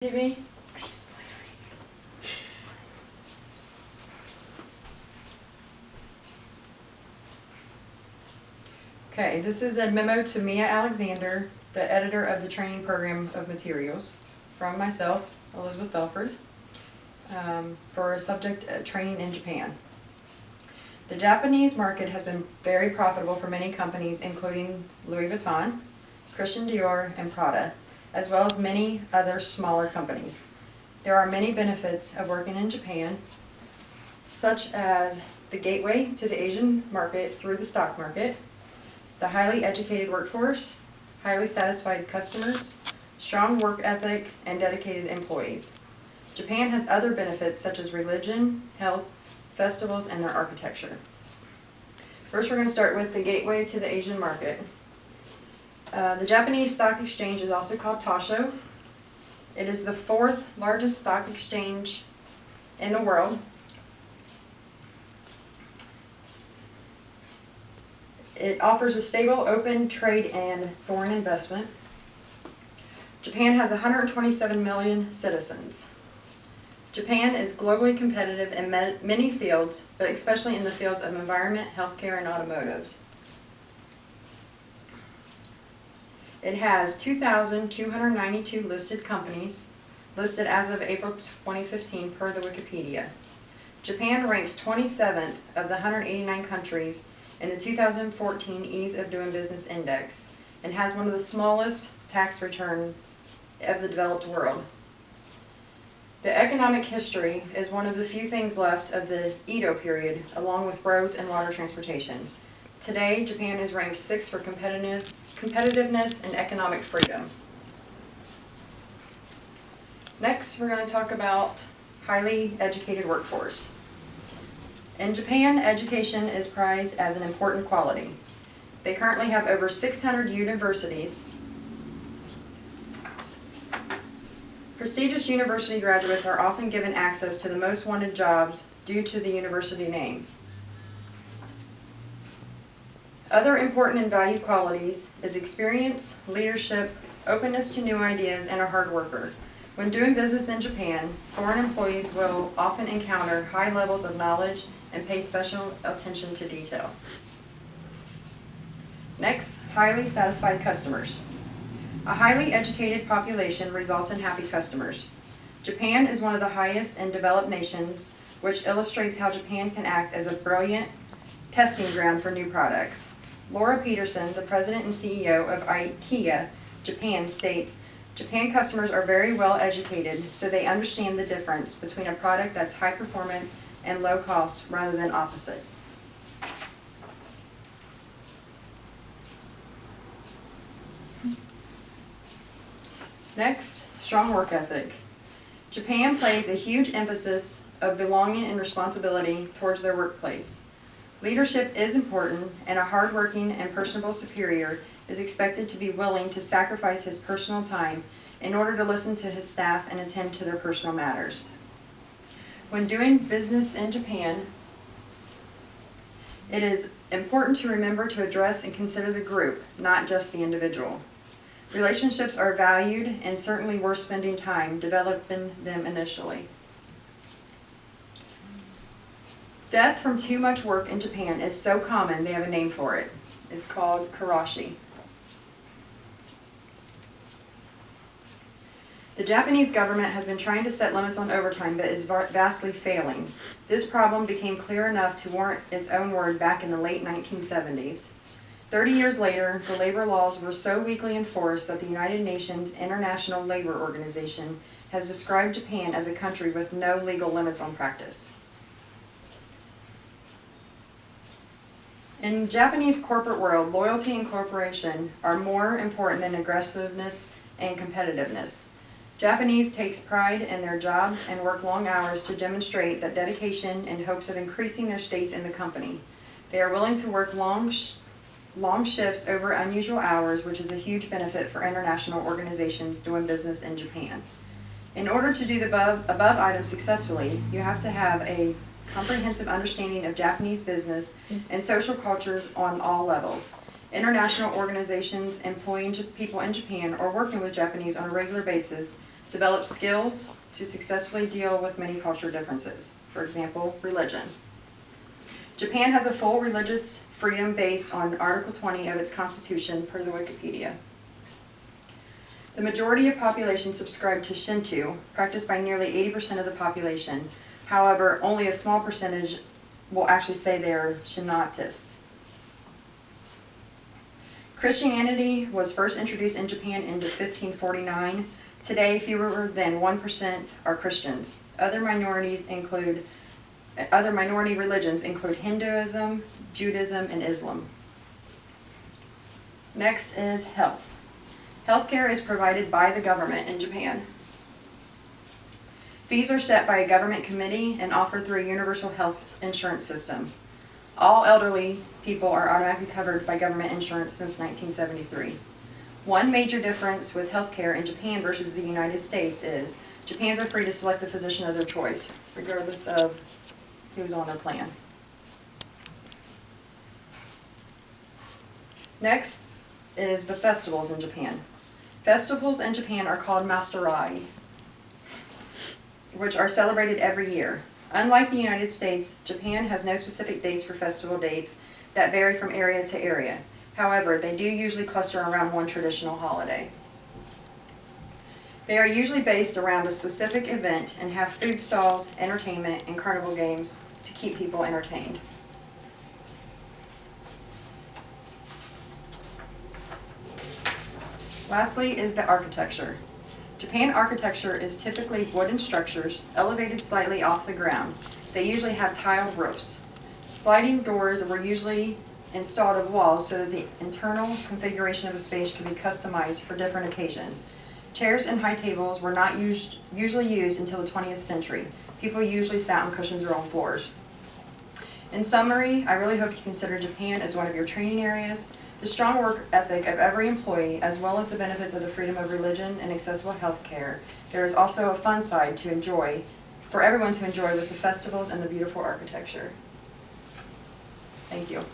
TV? Okay, this is a memo to Mia Alexander, the editor of the training program of materials, from myself, Elizabeth Belford, for a subject training in Japan. The Japanese market has been very profitable for many companies, including Louis Vuitton, Christian Dior, and Prada, as well as many other smaller companies. There are many benefits of working in Japan, such as the gateway to the Asian market through the stock market, the highly educated workforce, highly satisfied customers, strong work ethic, and dedicated employees. Japan has other benefits such as religion, health, festivals, and their architecture. First, we're going to start with the gateway to the Asian market. The Japanese stock exchange is also called Tosho. It is the fourth largest stock exchange in the world. It offers a stable, open trade and foreign investment. Japan has 127 million citizens. Japan is globally competitive in many fields, but especially in the fields of environment, healthcare, and automotives. It has 2,292 listed companies, listed as of April 2015 per the Wikipedia. Japan ranks 27th of the 189 countries in the 2014 Ease of Doing Business Index, and has one of the smallest tax returns of the developed world. The economic history is one of the few things left of the Edo period, along with roads and water transportation. Today, Japan is ranked 6th for competitiveness and economic freedom. Next, we're going to talk about highly educated workforce. In Japan, education is prized as an important quality. They currently have over 600 universities. Prestigious university graduates are often given access to the most wanted jobs due to the university name. Other important and valued qualities is experience, leadership, openness to new ideas, and a hard worker. When doing business in Japan, foreign employees will often encounter high levels of knowledge and pay special attention to detail. Next, highly satisfied customers. A highly educated population results in happy customers. Japan is one of the highest in developed nations, which illustrates how Japan can act as a brilliant testing ground for new products. Laura Peterson, the president and CEO of IKEA Japan, states, "Japan customers are very well educated, so they understand the difference between a product that's high performance and low cost rather than opposite." Next, strong work ethic. Japan places a huge emphasis of belonging and responsibility towards their workplace. Leadership is important, and a hardworking and personable superior is expected to be willing to sacrifice his personal time in order to listen to his staff and attend to their personal matters. When doing business in Japan, it is important to remember to address and consider the group, not just the individual. Relationships are valued and certainly worth spending time developing them initially. Death from too much work in Japan is so common they have a name for it. It's called karashi. The Japanese government has been trying to set limits on overtime but is vastly failing. This problem became clear enough to warrant its own word back in the late 1970s. 30 years later, the labor laws were so weakly enforced that the United Nations International Labor Organization has described Japan as a country with no legal limits on practice. In Japanese corporate world, loyalty and cooperation are more important than aggressiveness and competitiveness. Japanese takes pride in their jobs and work long hours to demonstrate that dedication in hopes of increasing their status in the company. They are willing to work long shifts over unusual hours, which is a huge benefit for international organizations doing business in Japan. In order to do the above items successfully, you have to have a comprehensive understanding of Japanese business and social cultures on all levels. International organizations employing people in Japan or working with Japanese on a regular basis Develop skills to successfully deal with many cultural differences. For example, religion. Japan has a full religious freedom based on Article 20 of its constitution per the Wikipedia. The majority of population subscribe to Shinto, practiced by nearly 80% of the population. However, only a small percentage will actually say they are Shinatists. Christianity was first introduced in Japan in 1549. Today, fewer than 1% are Christians. Other minority religions include Hinduism, Judaism, and Islam. Next is health. Healthcare is provided by the government in Japan. Fees are set by a government committee and offered through a universal health insurance system. All elderly people are automatically covered by government insurance since 1973. One major difference with healthcare in Japan versus the United States is Japan's are free to select the physician of their choice, regardless of who's on their plan. Next is the festivals in Japan. Festivals in Japan are called Masarai, which are celebrated every year. Unlike the United States, Japan has no specific dates for festival dates that vary from area to area. However, they do usually cluster around one traditional holiday. They are usually based around a specific event and have food stalls, entertainment, and carnival games to keep people entertained. Lastly is the architecture. Japan architecture is typically wooden structures elevated slightly off the ground. They usually have tiled roofs. Sliding doors were usually installed of walls so that the internal configuration of a space can be customized for different occasions. Chairs and high tables were not usually used until the 20th century. People usually sat on cushions or on floors. In summary, I really hope you consider Japan as one of your training areas. The strong work ethic of every employee, as well as the benefits of the freedom of religion and accessible health care, there is also a fun side to enjoy, for everyone to enjoy with the festivals and the beautiful architecture. Thank you.